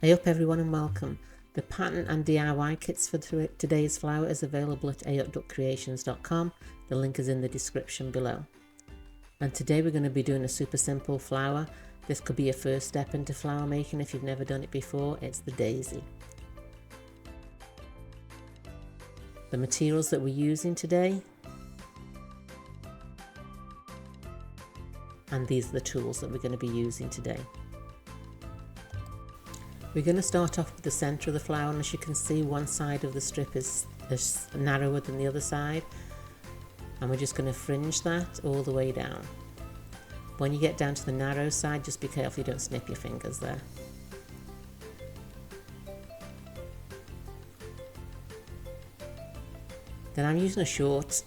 Hey up everyone and welcome. The pattern and DIY kits for today's flower is available at ayuk.creations.com. The link is in the description below. And today we're going to be doing a super simple flower. This could be a first step into flower making if you've never done it before. It's the daisy. The materials that we're using today, and these are the tools that we're going to be using today. We're going to start off with the centre of the flower, and as you can see, one side of the strip is narrower than the other side, and we're just going to fringe that all the way down. When you get down to the narrow side, just be careful you don't snip your fingers there. Then I'm using a short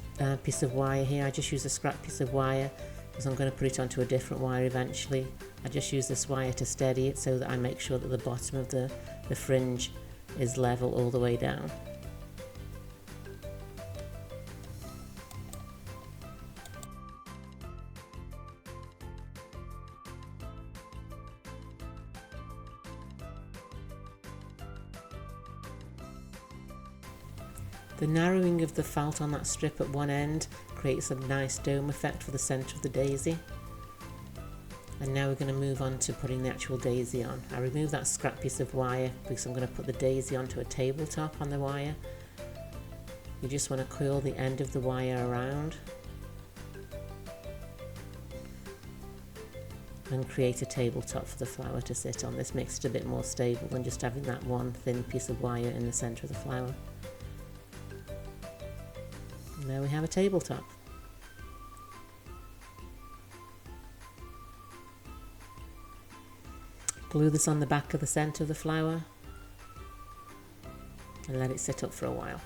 piece of wire here. I just use a scrap piece of wire because I'm going to put it onto a different wire eventually. I just use this wire to steady it so that I make sure that the bottom of the fringe is level all the way down. The narrowing of the felt on that strip at one end creates a nice dome effect for the centre of the daisy. And now we're going to move on to putting the actual daisy on. I removed that scrap piece of wire because I'm going to put the daisy onto a tabletop on the wire. You just want to coil the end of the wire around and create a tabletop for the flower to sit on. This makes it a bit more stable than just having that one thin piece of wire in the centre of the flower. And there we have a tabletop. Glue this on the back of the centre of the flower and let it sit up for a while.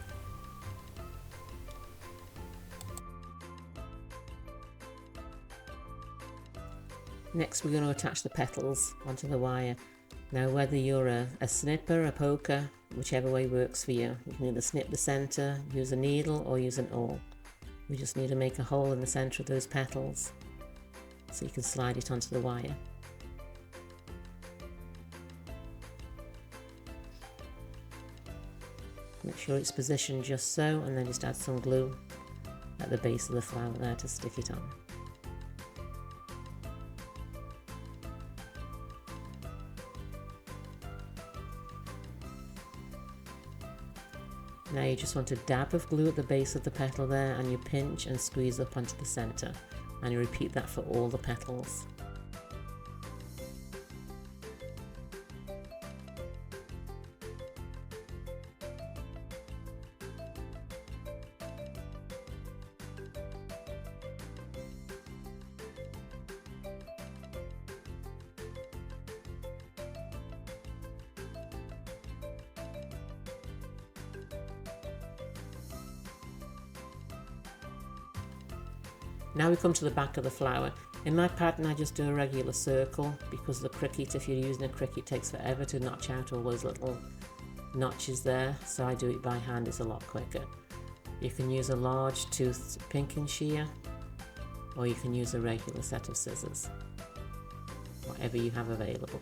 Next we're going to attach the petals onto the wire. Now whether you're a snipper, a poker, whichever way works for you. You can either snip the centre, use a needle or use an awl. We just need to make a hole in the centre of those petals so you can slide it onto the wire. Make sure it's positioned just so, and then just add some glue at the base of the flower there to stick it on. Now you just want a dab of glue at the base of the petal there, and you pinch and squeeze up onto the centre, and you repeat that for all the petals. Now we come to the back of the flower. In my pattern I just do a regular circle because the Cricut, if you're using a Cricut, takes forever to notch out all those little notches there, so I do it by hand, it's a lot quicker. You can use a large toothed pinking shear or you can use a regular set of scissors, whatever you have available.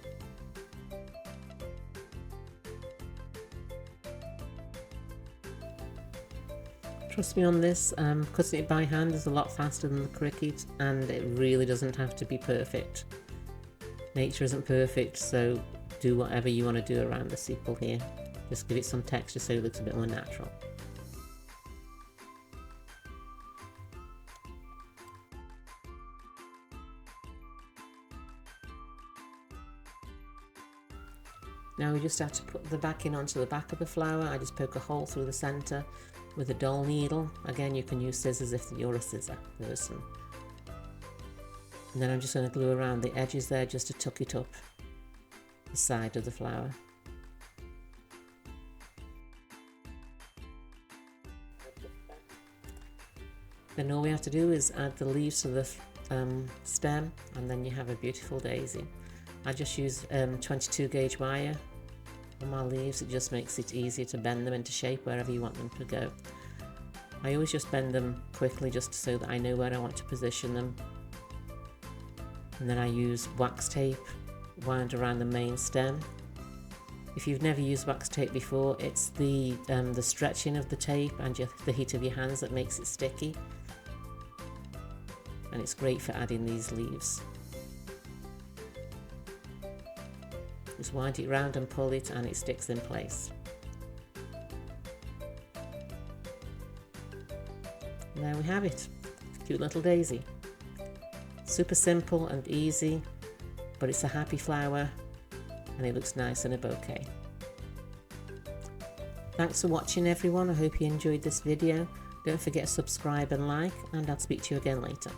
Trust me on this, cutting it by hand is a lot faster than the Cricut, and it really doesn't have to be perfect. Nature isn't perfect, so do whatever you want to do around the sepal here. Just give it some texture so it looks a bit more natural. Now we just have to put the backing onto the back of the flower. I just poke a hole through the centre with a dull needle. Again, you can use scissors if you're a scissor person. And then I'm just going to glue around the edges there just to tuck it up the side of the flower. Then all we have to do is add the leaves to the stem, and then you have a beautiful daisy. I just use 22 gauge wire on my leaves. It just makes it easier to bend them into shape wherever you want them to go. I always just bend them quickly just so that I know where I want to position them. And then I use wax tape wound around the main stem If you've never used wax tape before, it's the stretching of the tape and the heat of your hands that makes it sticky. And it's great for adding these leaves. Just wind it round and pull it and it sticks in place. And there we have it. Cute little daisy. Super simple and easy, but it's a happy flower and it looks nice in a bouquet. Thanks for watching everyone. I hope you enjoyed this video. Don't forget to subscribe and like, and I'll speak to you again later.